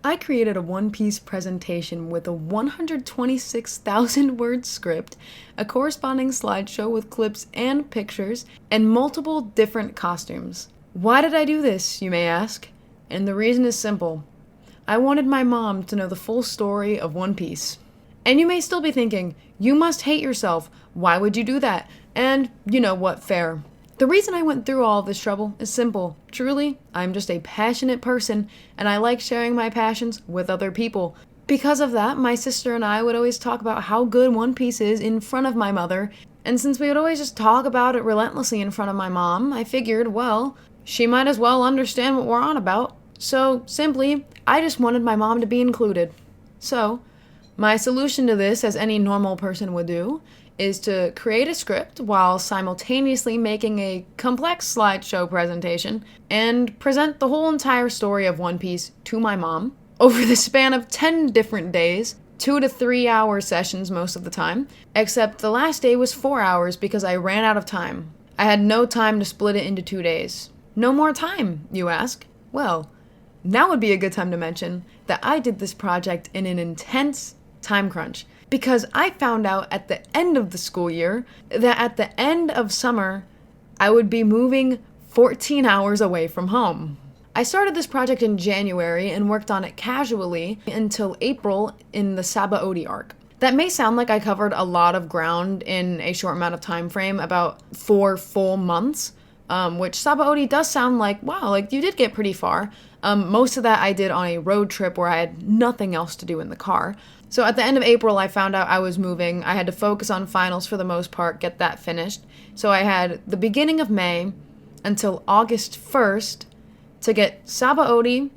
I created a one-piece presentation with a 126,000 word script, a corresponding slideshow with clips and pictures, and multiple different costumes. Why did I do this, you may ask? And the reason is simple. I wanted my mom to know the full story of One Piece. And you may still be thinking, you must hate yourself. Why would you do that? And you know what, fair. The reason I went through all this trouble is simple. Truly, I'm just a passionate person, and I like sharing my passions with other people. Because of that, my sister and I would always talk about how good One Piece is in front of my mother, and since we would always just talk about it relentlessly in front of my mom, I figured, well, she might as well understand what we're on about. So, simply, I just wanted my mom to be included. So, my solution to this, as any normal person would do, is to create a script while simultaneously making a complex slideshow presentation and present the whole entire story of One Piece to my mom over the span of 10 different days, 2 to 3 hour sessions most of the time, except the last day was 4 hours because I ran out of time. I had no time to split it into 2 days. No more time, you ask? Well, now would be a good time to mention that I did this project in an intense time crunch. Because I found out at the end of the school year that at the end of summer, I would be moving 14 hours away from home. I started this project in January and worked on it casually until April in the Sabaody arc. That may sound like I covered a lot of ground in a short amount of time frame, about 4 full months, which Sabaody does sound like, wow, like you did get pretty far. Most of that I did on a road trip where I had nothing else to do in the car. So at the end of April, I found out I was moving. I had to focus on finals for the most part, get that finished. So I had the beginning of May until August 1st to get Sabaody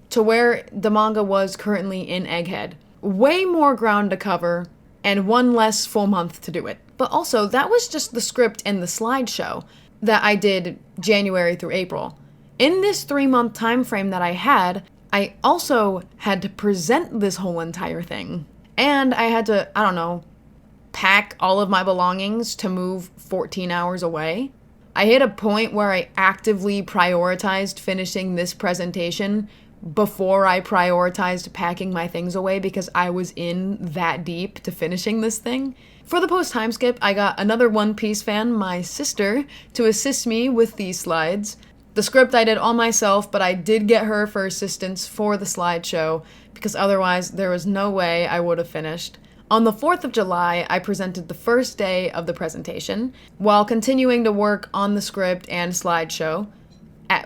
to where the manga was currently in Egghead. Way more ground to cover and one less full month to do it. But also, that was just the script and the slideshow that I did January through April. In this 3-month time frame that I had, I also had to present this whole entire thing. And I had to, pack all of my belongings to move 14 hours away. I hit a point where I actively prioritized finishing this presentation before I prioritized packing my things away because I was in that deep to finishing this thing. For the post time skip, I got another One Piece fan, my sister, to assist me with these slides. The script I did all myself, but I did get her for assistance for the slideshow because otherwise there was no way I would have finished. On the 4th of July, I presented the first day of the presentation while continuing to work on the script and slideshow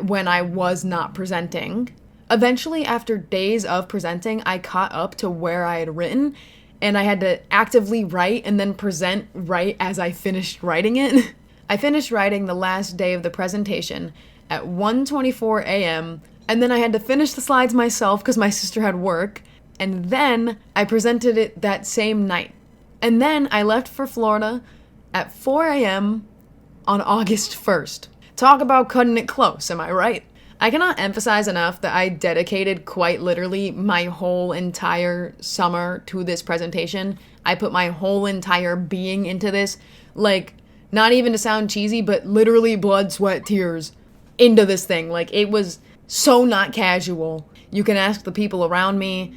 when I was not presenting. Eventually, after days of presenting, I caught up to where I had written, and I had to actively write and then present right as I finished writing it. I finished writing the last day of the presentation at 1:24 a.m., and then I had to finish the slides myself because my sister had work, and then I presented it that same night. And then I left for Florida at 4 a.m. on August 1st. Talk about cutting it close, am I right? I cannot emphasize enough that I dedicated quite literally my whole entire summer to this presentation. I put my whole entire being into this, like, not even to sound cheesy, but literally blood, sweat, tears into this thing. Like, it was so not casual. You can ask the people around me.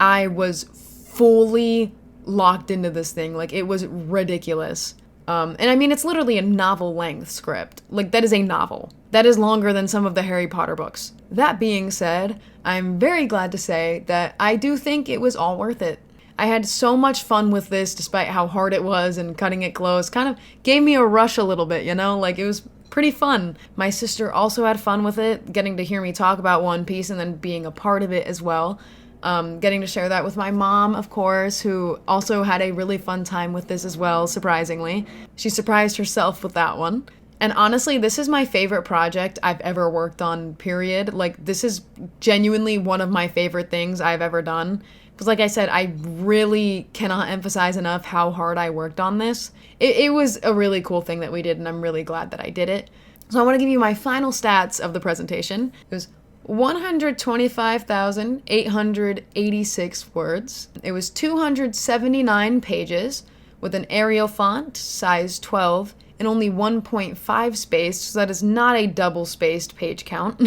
I was fully locked into this thing. Like, it was ridiculous. And I mean, it's literally a novel-length script. Like, that is a novel. That is longer than some of the Harry Potter books. That being said, I'm very glad to say that I do think it was all worth it. I had so much fun with this despite how hard it was, and cutting it close kind of gave me a rush a little bit, you know? Like, it was pretty fun. My sister also had fun with it, getting to hear me talk about One Piece and then being a part of it as well. Getting to share that with my mom, of course, who also had a really fun time with this as well, surprisingly. She surprised herself with that one. And honestly, this is my favorite project I've ever worked on, period. Like, this is genuinely one of my favorite things I've ever done. Because like I said, I really cannot emphasize enough how hard I worked on this. It was a really cool thing that we did, and I'm really glad that I did it. So I want to give you my final stats of the presentation. It was 125,886 words. It was 279 pages with an Arial font, size 12, and only 1.5 spaced, so that is not a double-spaced page count.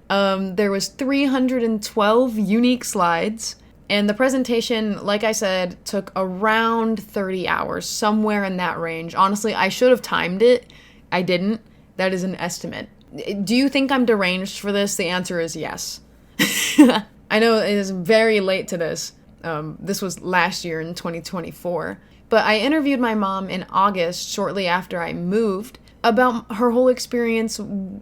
There was 312 unique slides, and the presentation, like I said, took around 30 hours, somewhere in that range. Honestly, I should have timed it. I didn't. That is an estimate. Do you think I'm deranged for this? The answer is yes. I know it is very late to this. This was last year in 2024. But I interviewed my mom in August, shortly after I moved, about her whole experience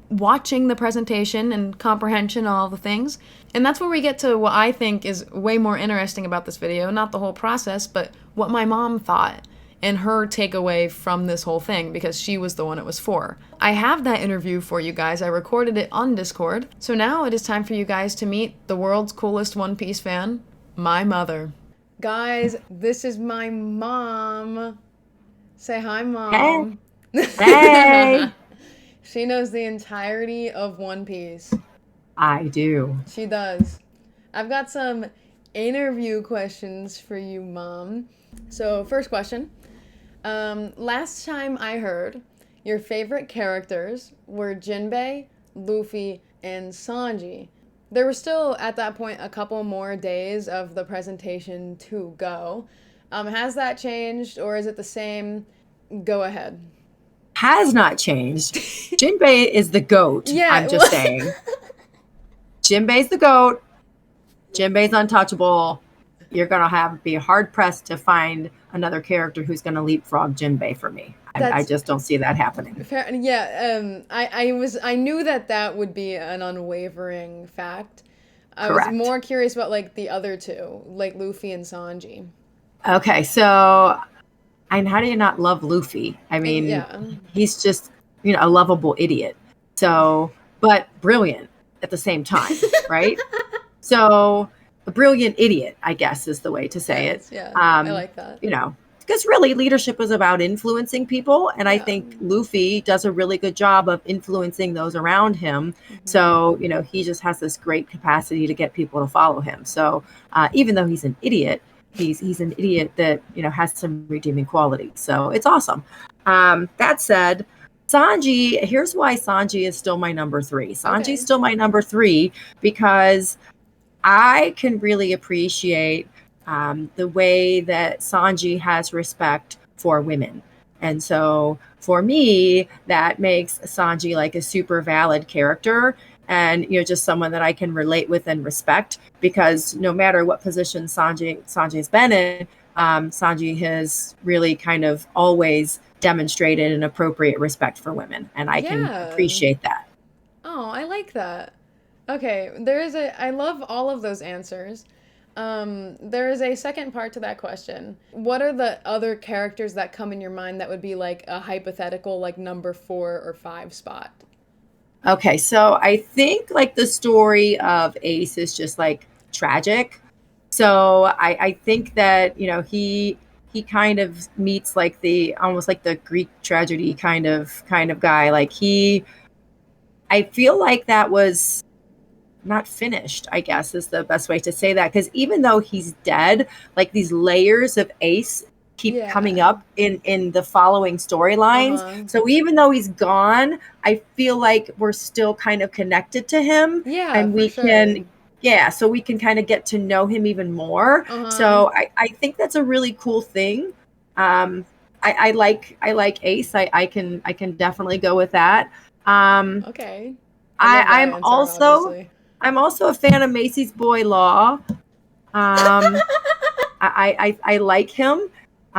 watching the presentation and comprehension, all the things. And that's where we get to what I think is way more interesting about this video. Not the whole process, but what my mom thought and her takeaway from this whole thing, because she was the one it was for. I have that interview for you guys. I recorded it on Discord. So now it is time for you guys to meet the world's coolest One Piece fan, my mother. Guys, this is my mom. Say hi, Mom. Hey, She knows the entirety of One Piece. I do. She does. I've got some interview questions for you, Mom. So, first question. Last time I heard, your favorite characters were Jinbei, Luffy, and Sanji. There were still, at that point, a couple more days of the presentation to go. Has that changed, or is it the same? Go ahead. Has not changed. Jinbei is the goat. Yeah, I'm just saying. Jinbei's the goat. Jinbei's untouchable. You're gonna be hard pressed to find another character who's gonna leapfrog Jinbei for me. I just don't see that happening. fair, yeah. I knew that would be an unwavering fact. I was Correct. more curious about like the other two, like Luffy and Sanji. Okay, so and how do you not love Luffy? I mean, Yeah. he's just, a lovable idiot. So, but brilliant at the same time, right? So, a brilliant idiot, I guess, is the way to say it. Yeah, I like that. Because really leadership is about influencing people. And I Yeah. think Luffy does a really good job of influencing those around him. So, he just has this great capacity to get people to follow him. So even though he's an idiot, he's an idiot that, has some redeeming qualities. So it's awesome. That said, Sanji, here's why Sanji is still my number 3. Sanji's still my number 3 because I can really appreciate the way that Sanji has respect for women. And so for me, that makes Sanji like a super valid character and, just someone that I can relate with and respect, because no matter what position Sanji's been in, Sanji has really kind of always demonstrated an appropriate respect for women. And I can appreciate that. Oh, I like that. Okay, I love all of those answers. There is a second part to that question. What are the other characters that come in your mind that would be like a hypothetical, like number 4 or 5 spot? Okay, so I think like the story of Ace is just like tragic. So I think that, he kind of meets like the almost like the Greek tragedy kind of guy. Like I feel like that was not finished, I guess is the best way to say that. Because even though he's dead, like these layers of Ace keep coming up in the following storylines. So even though he's gone, I feel like we're still kind of connected to him. Yeah, And we can, so we can kind of get to know him even more. So I think that's a really cool thing. I like Ace. I can definitely go with that. Okay. I'm also a fan of Macy's boy Law. I like him.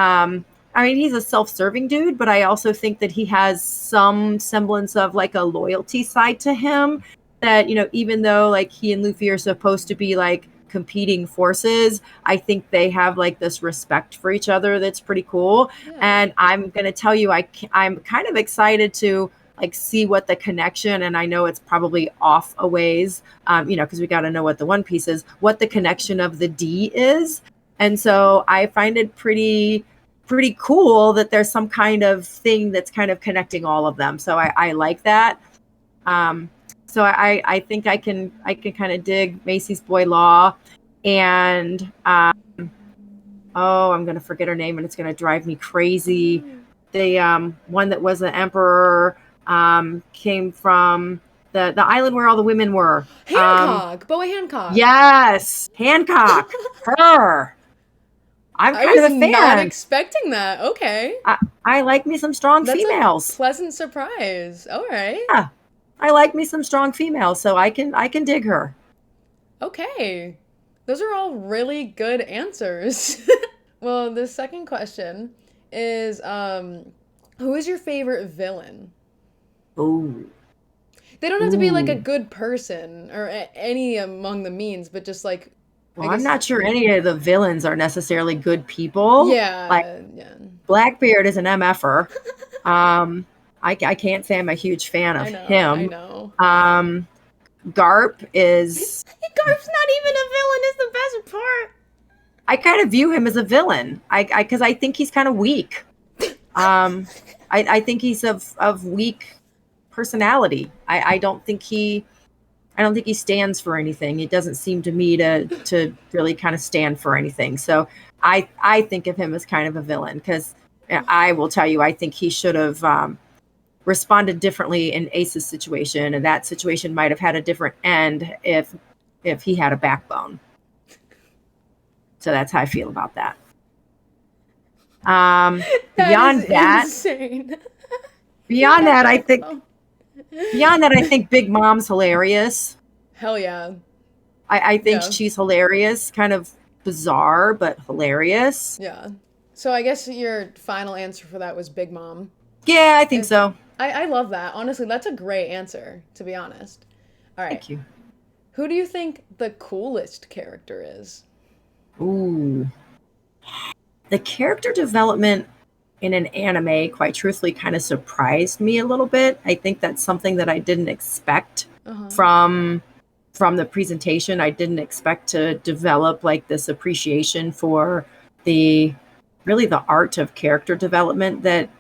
I mean, he's a self-serving dude, but I also think that he has some semblance of like a loyalty side to him that, even though like he and Luffy are supposed to be like competing forces, I think they have like this respect for each other that's pretty cool. And I'm going to tell you, I'm kind of excited to like see what the connection, and I know it's probably off a ways, because we got to know what the One Piece is, what the connection of the D is. And so I find it pretty cool that there's some kind of thing that's kind of connecting all of them. So I like that. So I think I can kind of dig Macy's boy Law, and I'm going to forget her name and it's going to drive me crazy. The one that was the emperor came from the island where all the women were. Hancock, Boa Hancock. Yes, Hancock. Her. I'm I kind of was a not fan. expecting that. Okay. I like me some strong That's a females. pleasant surprise. All right. Yeah, I like me some strong females, so I can dig her. Okay. Those are all really good answers. Well, the second question is who is your favorite villain? Ooh, They don't have to be like a ooh. good person or any among the means, but just like I Well, I'm guess not sure any of the villains are necessarily good people. Like yeah, yeah. Blackbeard is an MFer. Um, I can't say I'm a huge fan of I know, I him. know. Um, Garp is, Garp's not even a villain is the best part. I kind of view him as a villain. Because I think he's kind of weak. Um, I think he's of weak personality. I don't think he stands for anything. It doesn't seem to me to really kind of stand for anything. So I think of him as kind of a villain because I will tell you I think he should have responded differently in Ace's situation, and that situation might have had a different end if he had a backbone. So that's how I feel about that. That is Beyond that, insane. He beyond had a that, I think backbone. beyond that, I think Big Mom's hilarious. Hell yeah. I think Yeah. she's hilarious, kind of bizarre, but hilarious. Yeah. So I guess your final answer for that was Big Mom. Yeah, I think And so. I love that. Honestly, that's a great answer, to be honest. All right. Thank you. Who do you think the coolest character is? Ooh. The character development in an anime, quite truthfully, kind of surprised me a little bit. I think that's something that I didn't expect Uh-huh. from from the presentation. I didn't expect to develop like this appreciation for the really the art of character development that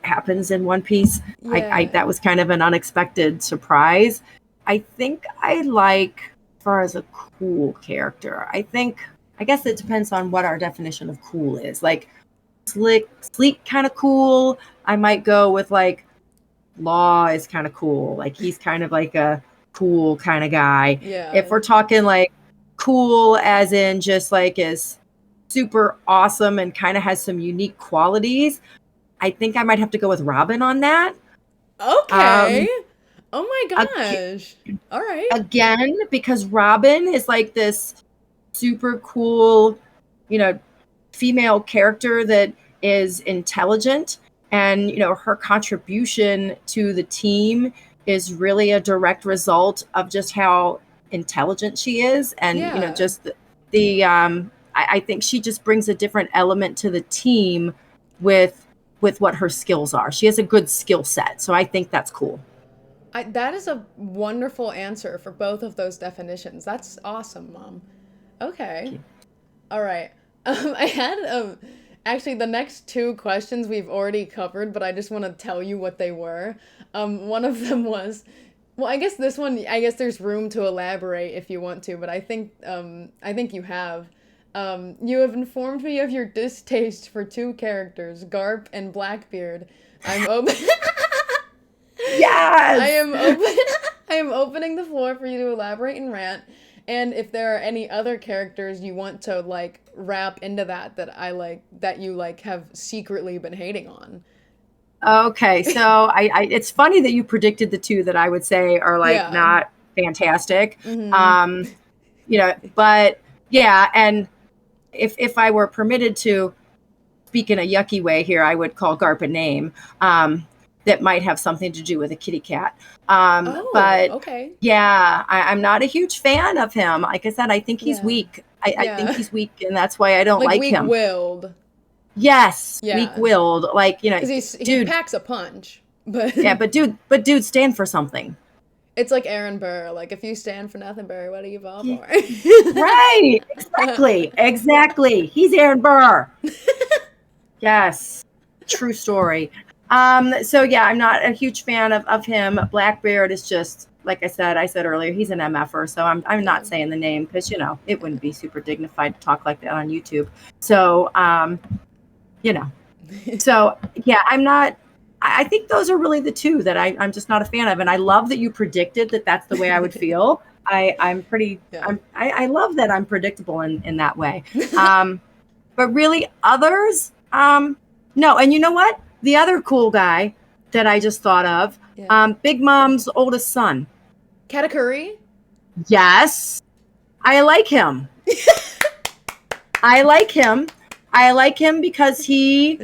happens in One Piece. I Yeah. that was kind of an unexpected surprise. I think I like as far as a cool character. I guess it depends on what our definition of cool is. Like sleek kind of cool. I might go with like Law is kind of cool. Like he's kind of like a cool kind of guy. If Yeah. we're talking like cool as in just like is super awesome and kind of has some unique qualities, I think I might have to go with Robin on that. Okay. Um, Oh my ag- gosh. All right. Again, because Robin is like this super cool, you know, female character that is intelligent, and her contribution to the team is really a direct result of just how intelligent she is, and Yeah. just I think she just brings a different element to the team with what her skills are. She has a good skill set, so I think that's cool. That is a wonderful answer for both of those definitions. That's awesome, Mom. Okay. All right. I had actually the next two questions we've already covered, but I just want to tell you what they were. One of them was, well, I guess this one, I guess there's room to elaborate if you want to, but I think you have. You have informed me of your distaste for two characters, Garp and Blackbeard. I'm open. I Yes. am open. I am opening the floor for you to elaborate and rant. And if there are any other characters you want to like wrap into that I like that you like have secretly been hating on. Okay, so it's funny that you predicted the two that I would say are like Yeah. not fantastic. Mhm. But yeah, and if I were permitted to speak in a yucky way here, I would call Garp a name that might have something to do with a kitty cat. Oh, But okay. yeah, I'm not a huge fan of him. Like I said, I think he's Yeah. weak. I think Yeah. he's weak, and that's why I don't Like like him. weak-willed. Yes, Yeah. weak-willed. Like Cuz he dude. packs a punch. But Yeah, but dude, stand for something. it's like Aaron Burr, like if you stand for nothing, Burr, what do you fall Yeah, for? right. Exactly. He's Aaron Burr. Yes. True story. So yeah, I'm not a huge fan of him. Blackbeard is just like I said earlier, he's an MFer, so I'm Yeah. not saying the name because it wouldn't be super dignified to talk like that on YouTube. So you know. So yeah, I think those are really the two that I'm just not a fan of. And I love that you predicted that that's the way I would feel. I'm pretty, Yeah. I love that I'm predictable in that way. But really others, no. And you know what? The other cool guy that I just thought of, Yeah. Big Mom's oldest son. Katakuri? Yes, I like him. I like him. I like him because he,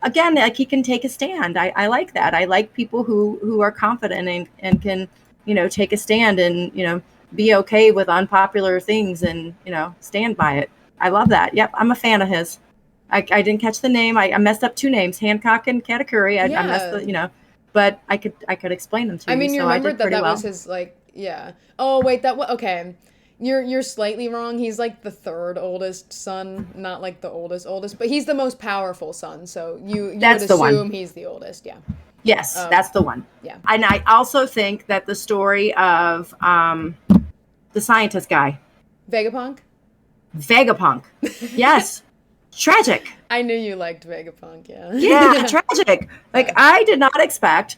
again, like he can take a stand. I like that. I like people who are confident and can, take a stand and, be okay with unpopular things and, stand by it. I love that. Yep, I'm a fan of his. I didn't catch the name. I messed up two names, Hancock and Katakuri. I messed the, but I could explain them to I you. mean, you So I remembered did pretty that well. was his, like, yeah. Oh, wait, that was, okay. You're slightly wrong. He's like the third oldest son, not like the oldest, but he's the most powerful son. So you That's would the one. assume he's the oldest, yeah. Yes, that's the one. Yeah. And I also think that the story of the scientist guy, Vegapunk? Vegapunk, yes, tragic. I knew you liked Vegapunk, yeah. Yeah, tragic. Like I did not expect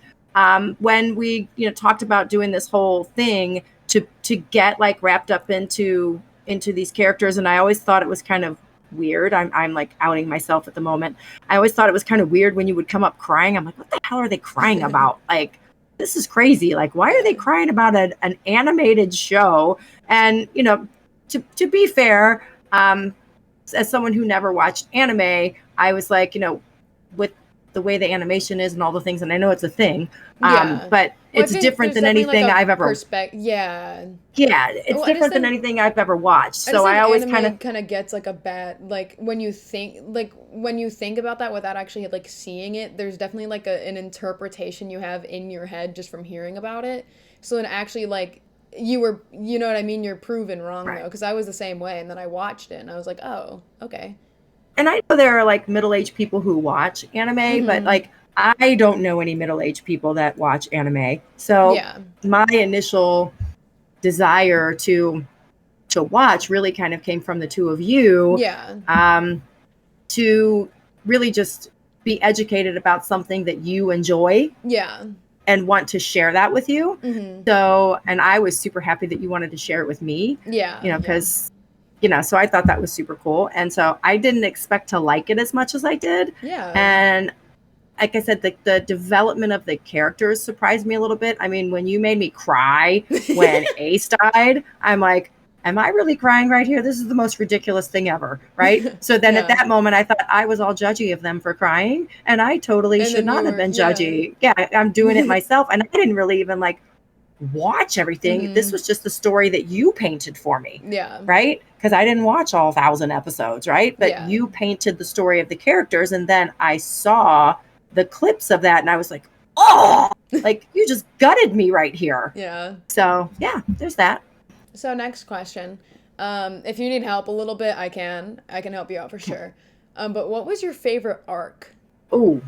when we talked about doing this whole thing to get like wrapped up into these characters, and I always thought it was kind of weird. I'm like outing myself at the moment. I always thought it was kind of weird when you would come up crying. I'm like, what the hell are they crying about? Like, this is crazy. Like, why are they crying about an animated show? And to be fair, as someone who never watched anime, I was like, with the way the animation is and all the things, and I know it's a thing, Yeah. but it's different than anything I've ever. Yeah. Yeah, it's Well, different than anything I've ever watched. So I always kind of gets like a bad, like when you think about that without actually like seeing it, there's definitely like an interpretation you have in your head just from hearing about it. So then actually like you know what I mean? You're proven wrong though, because I was the same way, and then I watched it and I was like, oh, okay. And I know there are like middle-aged people who watch anime, but like I don't know any middle-aged people that watch anime. So my initial desire to watch really kind of came from the two of you. Yeah. To really just be educated about something that you enjoy. Yeah. And want to share that with you. So, and I was super happy that you wanted to share it with me. Yeah. Because so I thought that was super cool. And so I didn't expect to like it as much as I did. Yeah. And like I said, the development of the characters surprised me a little bit. I mean, when you made me cry when Ace died, I'm like, am I really crying right here? This is the most ridiculous thing ever, right? So then at that moment, I thought I was all judgy of them for crying, and I totally should not have been judgy. Yeah, I'm doing it myself, and I didn't really even like watch everything. This was just the story that you painted for me. Yeah. Right? Because I didn't watch all 1,000 episodes, right? But you painted the story of the characters, and then I saw the clips of that, and I was like, oh, like you just gutted me right here. Yeah. So yeah, there's that. So next question. If you need help a little bit, I can help you out for sure. But what was your favorite arc? Ooh.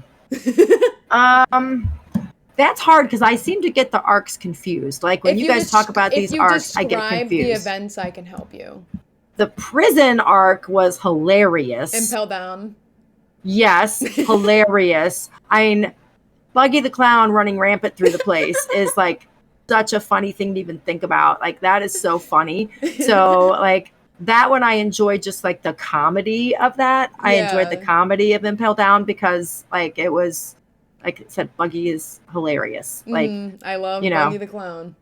That's hard because I seem to get the arcs confused. Like when you guys talk about these arcs, I get confused. The events, I can help you. The prison arc was hilarious. Impel Down. Yes, hilarious. I mean, Buggy the Clown running rampant through the place is like such a funny thing to even think about. Like that is so funny. So like that one I enjoyed just like the comedy of that. I enjoyed the comedy of Impel Down because like it was, like I said, Buggy is hilarious. Like I love Buggy the Clown.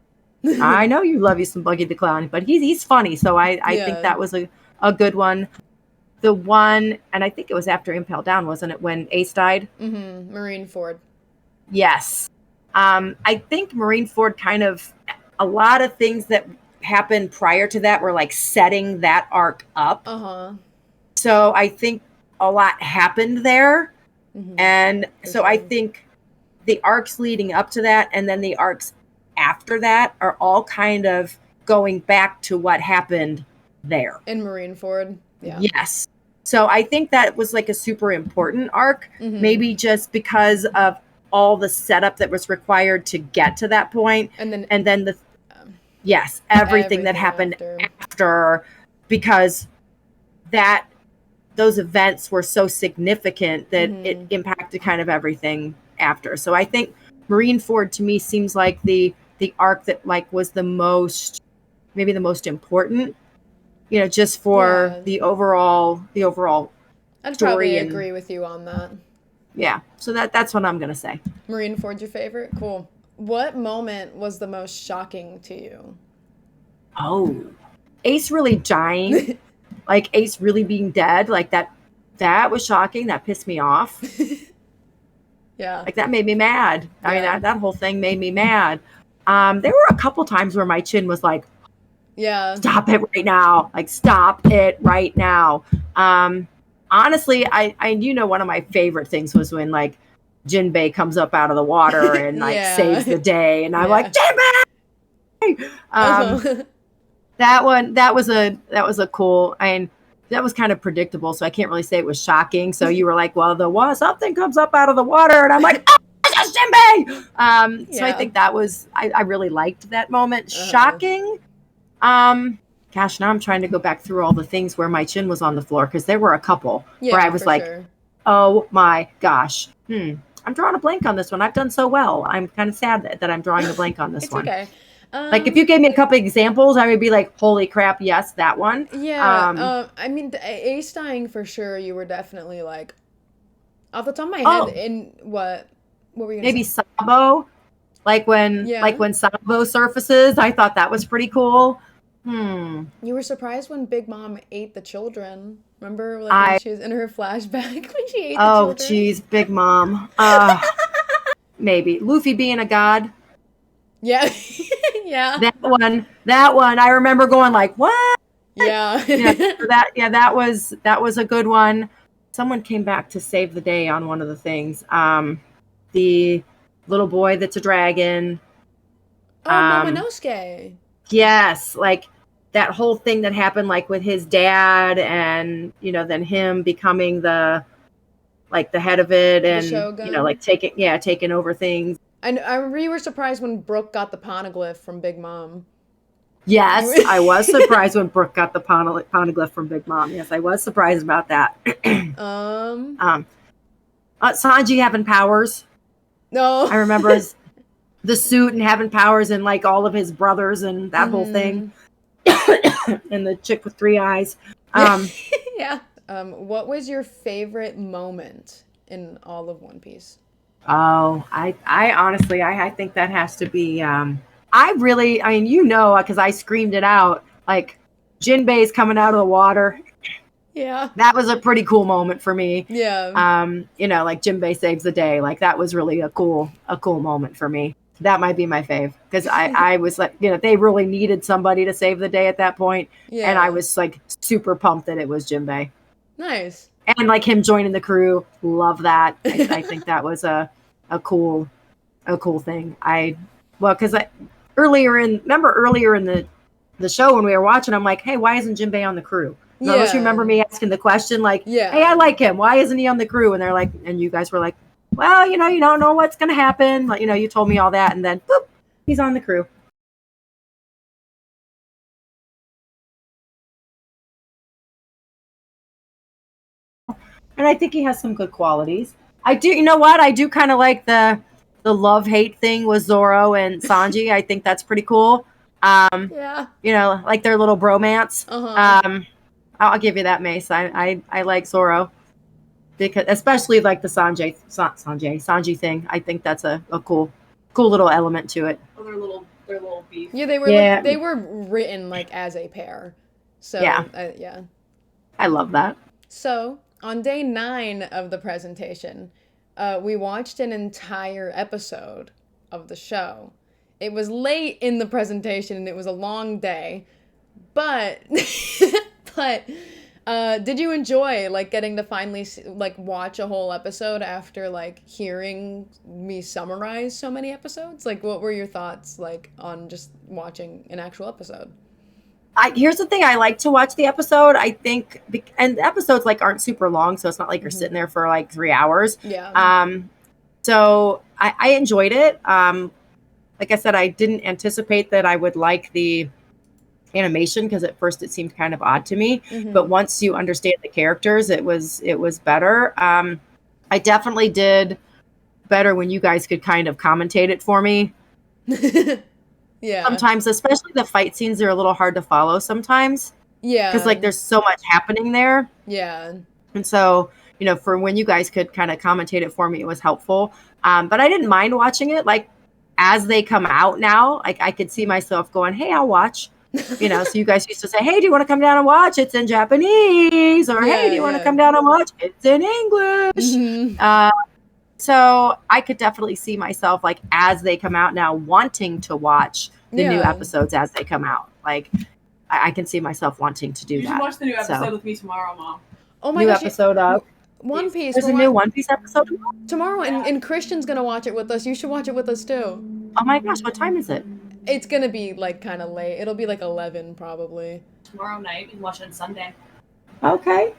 I know you love you some Buggy the Clown, but he's funny. So I think that was a good one. The one, and I think it was after Impel Down, wasn't it, when Ace died? Marine Ford. Yes. I think Marine Ford kind of, a lot of things that happened prior to that were like setting that arc up. So I think a lot happened there. And so I think the arcs leading up to that and then the arcs after that are all kind of going back to what happened there. In Marine Ford. Yeah. Yes. So I think that was like a super important arc, maybe just because of all the setup that was required to get to that point. And then the everything that happened after, because those events were so significant that it impacted kind of everything after. So I think Marineford to me seems like the arc that like was maybe the most important, just for Yeah. the overall I'd probably story. And agree with you on that. yeah, so that's what I'm gonna say. Marineford's your favorite? Cool. What moment was the most shocking to you? Oh, Ace really dying, like Ace really being dead, like that was shocking. That pissed me off. Yeah. Like that made me mad. I mean, Yeah. that whole thing made me mad. There were a couple times where my chin was like, Yeah. stop it right now. Like, stop it right now. Honestly, I one of my favorite things was when like Jinbei comes up out of the water and like saves Yeah. the day. And I'm Yeah. like, Jinbei! Uh-huh. That was a cool, and that was kind of predictable. So I can't really say it was shocking. So you were like, well, something comes up out of the water. And I'm like, oh, it's just Jinbei! So I Yeah. think I really liked that moment. Uh-huh. Shocking. Gosh, now I'm trying to go back through all the things where my chin was on the floor, because there were a couple where I Yeah, was for like, sure. oh my gosh. I'm drawing a blank on this one. I've done so well. I'm kind of sad that I'm drawing a blank on this It's one. okay. Like if you gave me a couple examples, I would be like, holy crap, yes, that one. Yeah, I mean, the Ace dying for sure. You were definitely like, off the top of my head, Oh, in what were you gonna maybe say? Sabo. Like when Yeah, Sabo surfaces, I thought that was pretty cool. Hmm. you were surprised when Big Mom ate the children. Remember, like when I she was in her flashback when she ate the Oh children? geez, Big Mom. Maybe. Luffy being a god. Yeah, yeah, That one, I remember going like, what? yeah. That was a good one. Someone came back to save the day on one of the things. The little boy that's a dragon. Oh, Um, Momonosuke. yes, like that whole thing that happened like with his dad, and then him becoming the head of it, The and like Shogun. taking over things. I remember you were surprised when Brooke got the poneglyph from Big Mom. You Yes, I was were surprised when Brooke got the poneglyph from Big Mom. Yes, I was surprised about that. um um, Sanji having powers. no. I remember the suit and having powers, and like all of his brothers and that whole thing. Mhm. And the chick with 3 eyes. Um, Yeah. What was your favorite moment in all of One Piece? oh, I honestly, I think that has to be. I mean, because I screamed it out. Like Jinbei's coming out of the water. Yeah. That was a pretty cool moment for me. Yeah. Like Jinbei saves the day. Like that was really a cool moment for me. That might be my fave, because I was like, they really needed somebody to save the day at that point, and I Yeah. was like super pumped that it was Jinbei, Nice. and like him joining the crew. Love that. I think that was a cool thing. Because earlier in the show when we were watching, I'm like, hey, why isn't Jinbei on the crew? And unless you Yeah. remember me asking the question, like, hey, Yeah. I like him. Why isn't he on the crew? And they're like, and you guys were like, well, you don't know what's going to happen. Like, you told me all that. And then, boop, he's on the crew. And I think he has some good qualities. I do, you know what? I do kind of like the love-hate thing with Zoro and Sanji. I think that's pretty cool. Yeah. Like their little bromance. Uh-huh. I'll give you that, Mace. I like Zoro, because especially like the Sanji thing. I think that's a cool little element to it. Oh, their little beef. Yeah, Yeah, they were written like as a pair. yeah, So, yeah. I love that. So, on day 9 of the presentation, we watched an entire episode of the show. It was late in the presentation and it was a long day, but but did you enjoy like getting to finally like watch a whole episode after like hearing me summarize so many episodes? Like, what were your thoughts like on just watching an actual episode? Here's the thing. I like to watch the episode. I think, and the episodes like aren't super long, so it's not like you're Mm-hmm. sitting there for like 3 hours. Yeah. So I enjoyed it. Like I said, I didn't anticipate that I would like the animation, because at first it seemed kind of odd to me. Mm-hmm. But once you understand the characters, it was better. I definitely did better when you guys could kind of commentate it for me. Yeah. Sometimes, especially the fight scenes, are a little hard to follow sometimes Yeah. because like there's so much happening there. Yeah. And so, for when you guys could kind of commentate it for me, it was helpful. But I didn't mind watching it. Like as they come out now, like I could see myself going, "Hey, I'll watch." So you guys used to say, "Hey, do you want to come down and watch? It's in Japanese," or "Hey, do you want to come down and watch? It's in English." So I could definitely see myself like as they come out now, wanting to watch the new episodes as they come out. Like I can see myself wanting to do that. You should watch the new episode with me tomorrow, Mom. Oh my gosh! New episode of One Piece. There's a new One Piece episode tomorrow, and Christian's gonna watch it with us. You should watch it with us too. Oh my gosh! What time is it? It's gonna be like kind of late. It'll be like 11 probably. Tomorrow night. We can watch it on Sunday. Okay.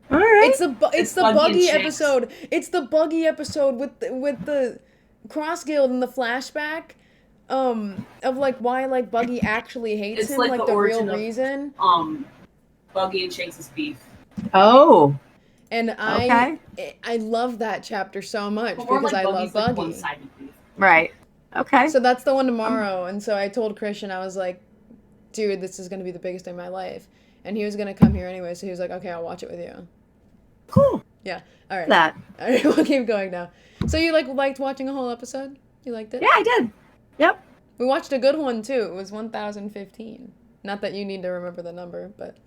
All right. It's the Buggy episode. It's the Buggy episode with the Cross Guild and the flashback of like why like Buggy actually hates him, like the real reason. Buggy and Shanks' beef. Oh. And I love that chapter so much because I love Buggy. One-sided beef. Right. Okay. So that's the one tomorrow, and so I told Christian, I was like, dude, this is gonna be the biggest day of my life. And he was gonna come here anyway, so he was like, okay, I'll watch it with you. Cool. Yeah. All right. That. All right, we'll keep going now. So you liked watching a whole episode? You liked it? Yeah, I did. Yep. We watched a good one too. It was 1015. Not that you need to remember the number, but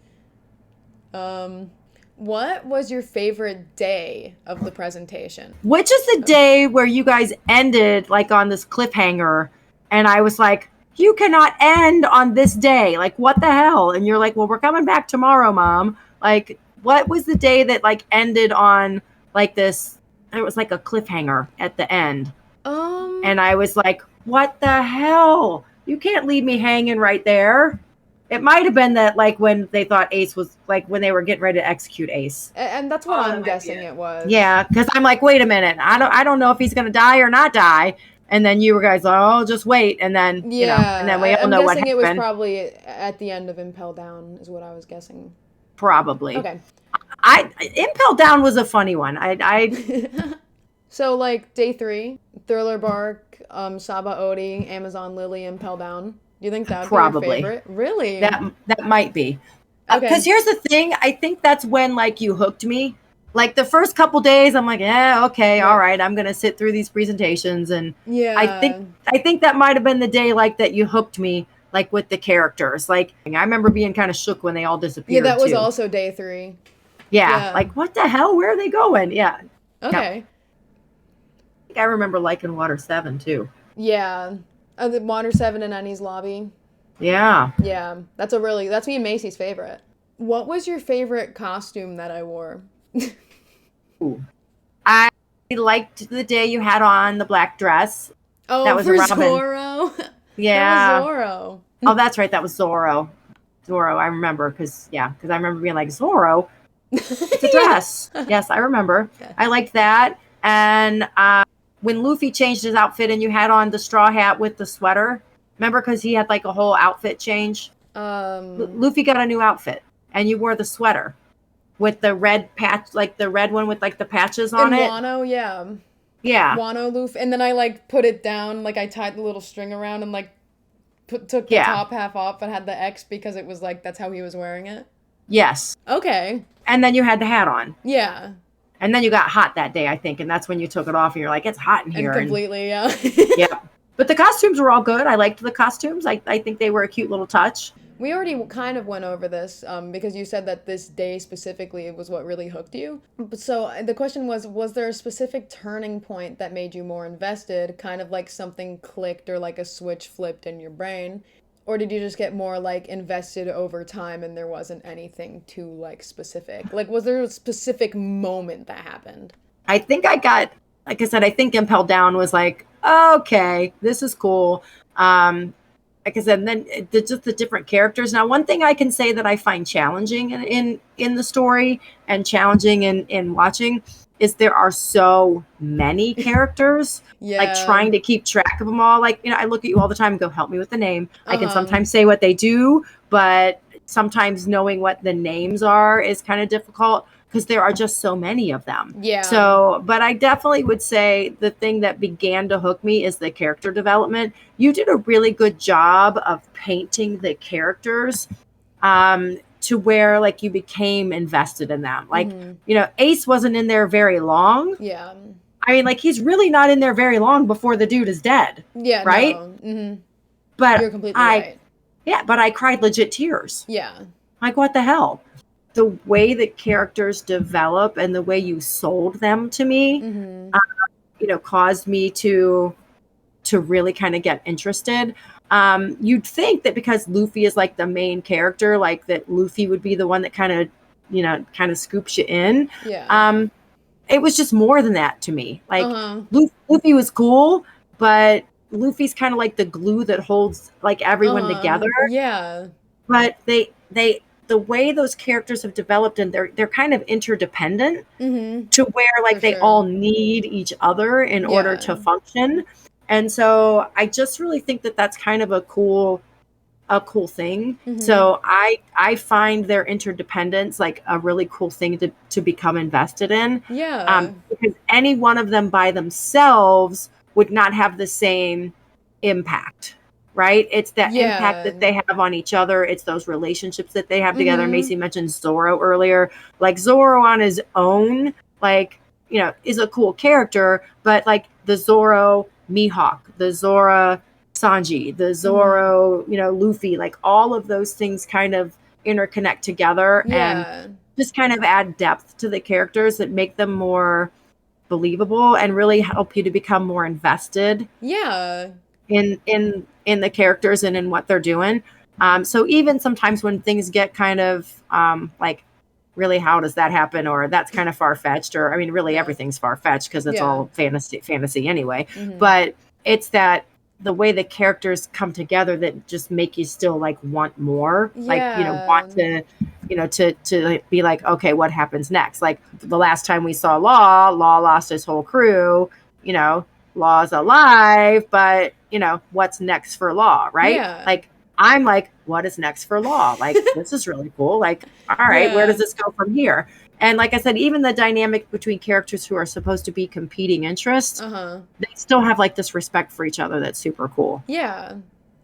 what was your favorite day of the presentation? Which is the day where you guys ended like on this cliffhanger, and I was like, you cannot end on this day. Like, what the hell? And you're like, well, we're coming back tomorrow, Mom. Like, what was the day that like ended on like this? It was like a cliffhanger at the end. And I was like, what the hell? You can't leave me hanging right there. It might have been that like when they thought Ace was like when they were getting ready to execute Ace. And that's what I'm guessing it was. Yeah, because I'm like, wait a minute. I don't know if he's gonna die or not die. And then you guys, oh, just wait. And then, and then we all know what happened. I'm guessing it was probably at the end of Impel Down is what I was guessing. Probably. Okay. Impel Down was a funny one. So like day 3, Thriller Bark, Saba Odi, Amazon Lily, Impel Down. Do you think that would be your favorite? Really? That might be. Okay. Because here's the thing. I think that's when like you hooked me. Like the first couple days, I'm like, yeah, okay, all right. I'm gonna sit through these presentations, and I think that might have been the day like that you hooked me, like with the characters. Like I remember being kind of shook when they all disappeared. Yeah, that was also day 3. Yeah, like what the hell? Where are they going? Yeah. Okay. Yep. I remember liking Water 7 too. Yeah, the Water 7 and Annie's Lobby. Yeah. Yeah, that's me and Macy's favorite. What was your favorite costume that I wore? Ooh. I liked the day you had on the black dress. Oh, that was for Robin. Zorro. Yeah. That was Zorro. Oh, that's right. That was Zorro. I remember because I remember being like, Zorro? It's a dress. Yes, I remember. Okay. I liked that. And when Luffy changed his outfit and you had on the straw hat with the sweater, remember because he had like a whole outfit change? Luffy got a new outfit and you wore the sweater with the red patch, like the red one with like the patches on it. Wano, yeah. Yeah. Wano Luffy. And then I like put it down, like I tied the little string around and like took the top half off and had the X because it was like that's how he was wearing it. Yes. Okay. And then you had the hat on. Yeah. And then you got hot that day, I think, and that's when you took it off and you're like, it's hot in here. And completely, yeah. Yeah. But the costumes were all good. I liked the costumes. I think they were a cute little touch. We already kind of went over this because you said that this day specifically was what really hooked you. So the question was there a specific turning point that made you more invested, kind of like something clicked or like a switch flipped in your brain? Or did you just get more like invested over time and there wasn't anything too like specific? Like was there a specific moment that happened? I think I got, like I said, I think Impel Down was like, okay, this is cool. Like I said, and then just the different characters. Now, one thing I can say that I find challenging in the story and challenging in watching is there are so many characters. Yeah. Like trying to keep track of them all. Like, I look at you all the time and go, help me with the name. I can sometimes say what they do, but sometimes knowing what the names are is kind of difficult because there are just so many of them. Yeah. So, but I definitely would say the thing that began to hook me is the character development. You did a really good job of painting the characters to where like you became invested in them. Like, you know, Ace wasn't in there very long. Yeah. I mean, like, he's really not in there very long before the dude is dead. Yeah. Right? No. But you're completely right. Yeah, but I cried legit tears. Yeah. Like, what the hell? The way the characters develop and the way you sold them to me, you know, caused me to really kind of get interested. You'd think that because Luffy is like the main character, like that Luffy would be the one that kind of, you know, kind of scoops you in. Yeah. It was just more than that to me. Like Luffy was cool, but Luffy's kind of like the glue that holds like everyone together. Yeah. But the way those characters have developed and they're kind of interdependent to where like they all need each other in order to function. And so I just really think that that's kind of a cool thing. So I find their interdependence like a really cool thing to become invested in. Yeah. Because any one of them by themselves would not have the same impact. Right? It's that impact that they have on each other. It's those relationships that they have together. Macy mentioned Zoro earlier. Like Zoro on his own, like, you know, is a cool character, but like the Zoro Mihawk, the Zora Sanji, the Zoro, you know, Luffy, like all of those things kind of interconnect together and just kind of add depth to the characters that make them more believable and really help you to become more invested. Yeah. In the characters and in what they're doing. So even sometimes when things get kind of like, really, how does that happen? Or that's kind of far-fetched, or I mean, really everything's far-fetched because it's all fantasy anyway. But it's that the way the characters come together that just make you still like want more. Like, you know, want to, you know, to be like, okay, what happens next? Like the last time we saw Law lost his whole crew, you know, Law's alive, but you know, what's next for Law, right? Like, I'm like, what is next for Law? Like, this is really cool. Like, all right, where does this go from here? And like I said, even the dynamic between characters who are supposed to be competing interests, they still have like this respect for each other that's super cool. Yeah.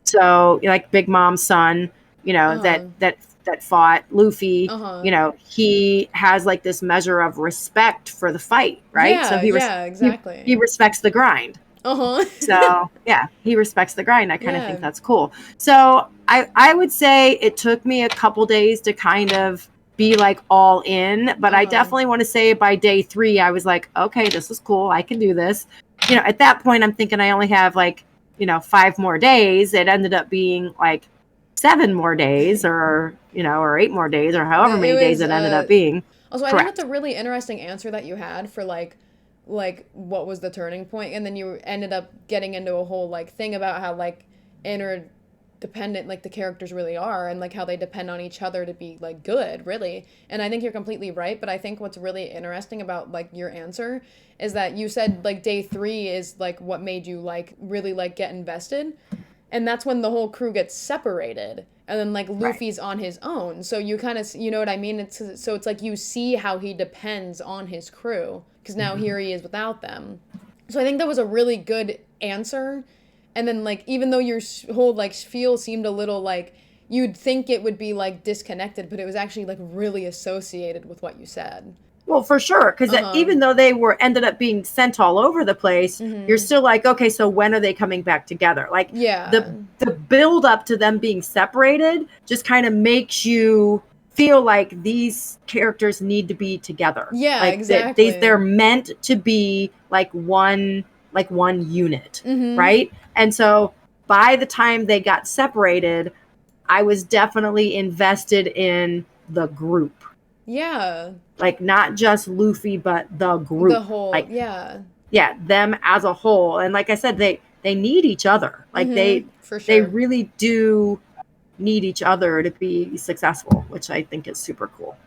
So like Big Mom's son, you know, that fought Luffy, you know, he has like this measure of respect for the fight, right? Yeah, so exactly. He respects the grind. So yeah, he respects the grind. I kind of think that's cool. So I would say it took me a couple days to kind of be like all in, but I definitely want to say by day 3, I was like, okay, this is cool. I can do this. You know, at that point, I'm thinking I only have like, you know, 5 more days. It ended up being like 7 more days or, you know, or 8 more days or however many days it ended up being. Also, I think that's a really interesting answer that you had for like what was the turning point, and then you ended up getting into a whole like thing about how like interdependent like the characters really are, and like how they depend on each other to be like good, really. And I think you're completely right, but I think what's really interesting about like your answer is that you said like day 3 is like what made you like really like get invested, and that's when the whole crew gets separated. And then like Luffy's on his own. So you kind of, you know what I mean? It's like you see how he depends on his crew because now here he is without them. So I think that was a really good answer. And then like, even though your whole like spiel seemed a little like, you'd think it would be like disconnected, but it was actually like really associated with what you said. Well, for sure, because even though they ended up being sent all over the place, you're still like, okay, so when are they coming back together? Like, the build up to them being separated just kind of makes you feel like these characters need to be together. Yeah, like exactly. They're meant to be like one unit, right? And so by the time they got separated, I was definitely invested in the group. Yeah. Like not just Luffy, but the group. The whole, like, yeah, them as a whole. And like I said, they need each other. Like for sure. they really do need each other to be successful, which I think is super cool.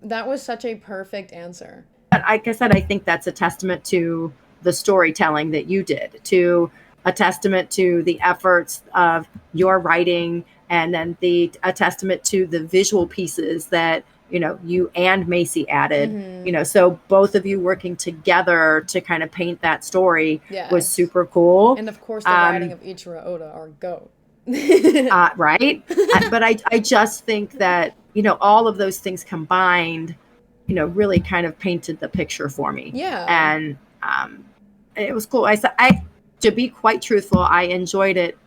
That was such a perfect answer. But like I said, I think that's a testament to the storytelling that you did, to a testament to the efforts of your writing and then a testament to the visual pieces that, you and Macy added, so both of you working together to kind of paint that story was super cool. And of course, the writing of Ichiro Oda, our GOAT. Right. But I just think that, all of those things combined, really kind of painted the picture for me. Yeah. And it was cool. To be quite truthful, I enjoyed it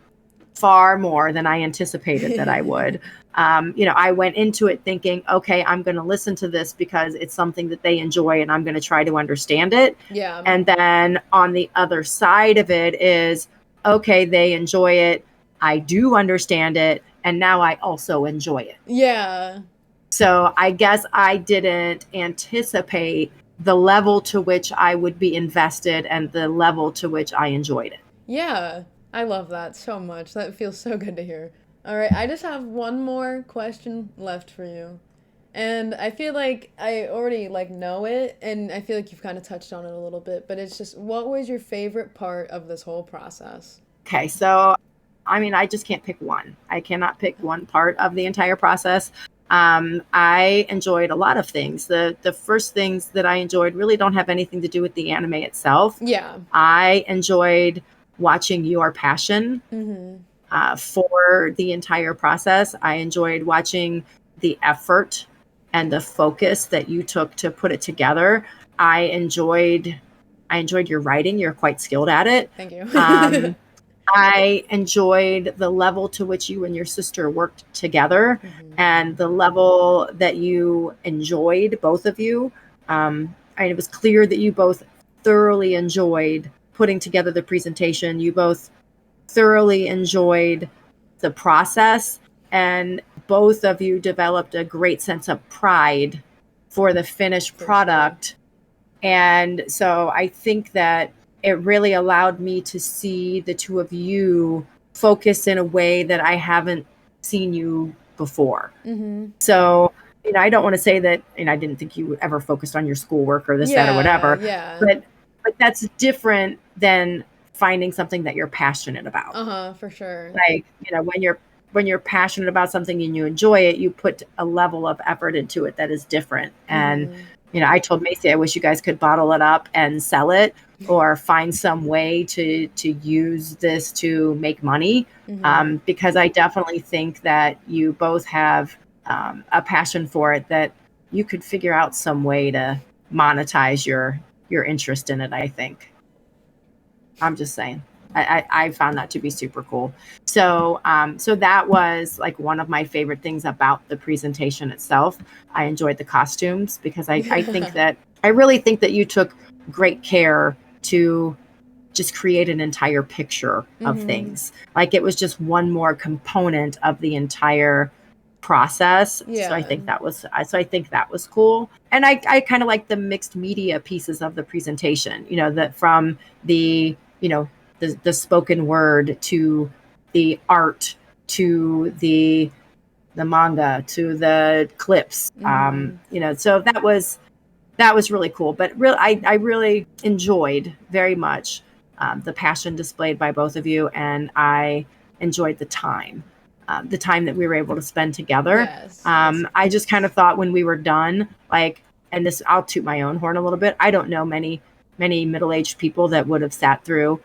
far more than I anticipated that I would. I went into it thinking, okay, I'm going to listen to this because it's something that they enjoy and I'm going to try to understand it. Yeah. And then on the other side of it is, okay, they enjoy it. I do understand it. And now I also enjoy it. Yeah. So I guess I didn't anticipate the level to which I would be invested and the level to which I enjoyed it. Yeah. I love that so much. That feels so good to hear. All right, I just have one more question left for you. And I feel like I already know it, and I feel like you've kind of touched on it a little bit, but it's just, what was your favorite part of this whole process? Okay, so I just can't pick one. I cannot pick one part of the entire process. I enjoyed a lot of things. The first things that I enjoyed really don't have anything to do with the anime itself. Yeah. I enjoyed watching your passion for the entire process. I enjoyed watching the effort and the focus that you took to put it together. I enjoyed your writing. You're quite skilled at it. Thank you. I enjoyed the level to which you and your sister worked together and the level that you enjoyed, both of you. It was clear that you both thoroughly enjoyed putting together the presentation. You both thoroughly enjoyed the process, and both of you developed a great sense of pride for the finished product. And so I think that it really allowed me to see the two of you focus in a way that I haven't seen you before. So, I don't want to say that, I didn't think you ever focused on your schoolwork or this, that, or whatever. Yeah. But that's different than finding something that you're passionate about. For sure. Like, when you're passionate about something and you enjoy it, you put a level of effort into it that is different. And, I told Macy, I wish you guys could bottle it up and sell it or find some way to use this to make money. Because I definitely think that you both have a passion for it, that you could figure out some way to monetize your interest in it. I think. I'm just saying. I found that to be super cool. So that was one of my favorite things about the presentation itself. I enjoyed the costumes because I really think that you took great care to just create an entire picture of things. It was just one more component of the entire process. Yeah. So I think that was cool. And I kind of like the mixed media pieces of the presentation, that from the spoken word to the art to the manga to the clips. So that was really cool. But I really enjoyed very much the passion displayed by both of you, and I enjoyed the time that we were able to spend together. Yes. I just kind of thought when we were done, and this, I'll toot my own horn a little bit. I don't know many middle-aged people that would have sat through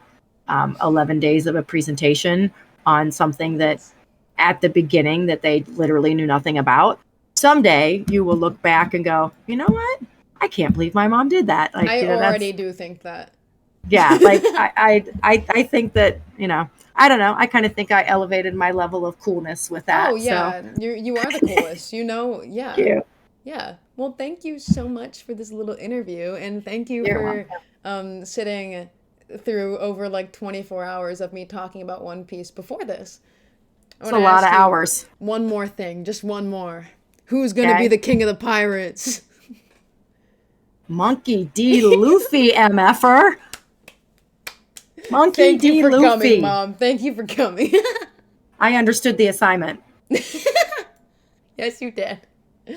11 days of a presentation on something that at the beginning that they literally knew nothing about. Someday you will look back and go, you know what? I can't believe my mom did that. I already do think that. Yeah. I think that, I don't know. I kind of think I elevated my level of coolness with that. Oh yeah. So. You are the coolest, yeah. Thank you. Yeah. Well, thank you so much for this little interview, and thank you for sitting through over 24 hours of me talking about One Piece before this. It's a lot of hours. One more thing, just one more. Who's going to be the king of the pirates? Monkey D. Luffy, MFer. Monkey Thank D. you for Luffy. coming, Mom. Thank you for coming. I understood the assignment. Yes, you did.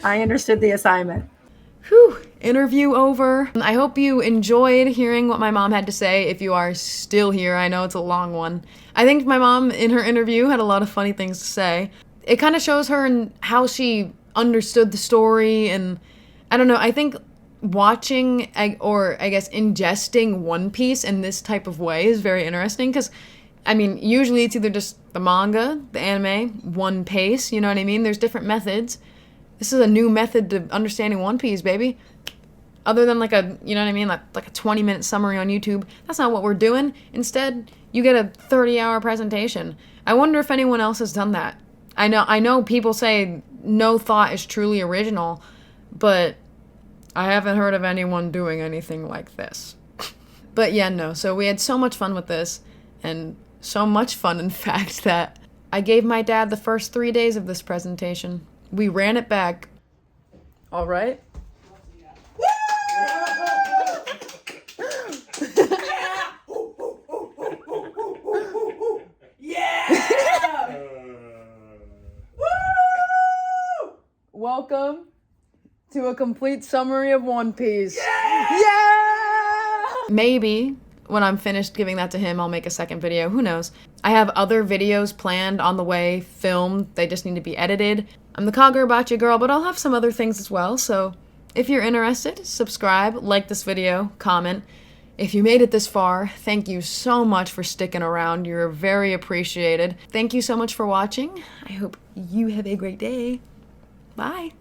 I understood the assignment. Whew, interview over. I hope you enjoyed hearing what my mom had to say. If you are still here, I know it's a long one. I think my mom in her interview had a lot of funny things to say. it kind of shows her and how she understood the story, and I don't know, I think watching or I guess ingesting One Piece in this type of way is very interesting because I mean usually it's either just the manga, the anime, one pace, you know what I mean? There's different methods. This is a new method to understanding One Piece, baby. Other than like a, you know what I mean, like a 20-minute summary on YouTube. That's not what we're doing. Instead, you get a 30-hour presentation. I wonder if anyone else has done that. I know people say no thought is truly original, but I haven't heard of anyone doing anything like this. But yeah, no. So we had so much fun with this, and so much fun, in fact, that I gave my dad the first 3 days of this presentation. We ran it back. All right. Welcome to a complete summary of One Piece. Yeah! Maybe when I'm finished giving that to him, I'll make a second video. Who knows? I have other videos planned on the way, filmed. They just need to be edited. I'm the Kagurabachi girl, but I'll have some other things as well. So if you're interested, subscribe, like this video, comment. If you made it this far, thank you so much for sticking around. You're very appreciated. Thank you so much for watching. I hope you have a great day. Bye.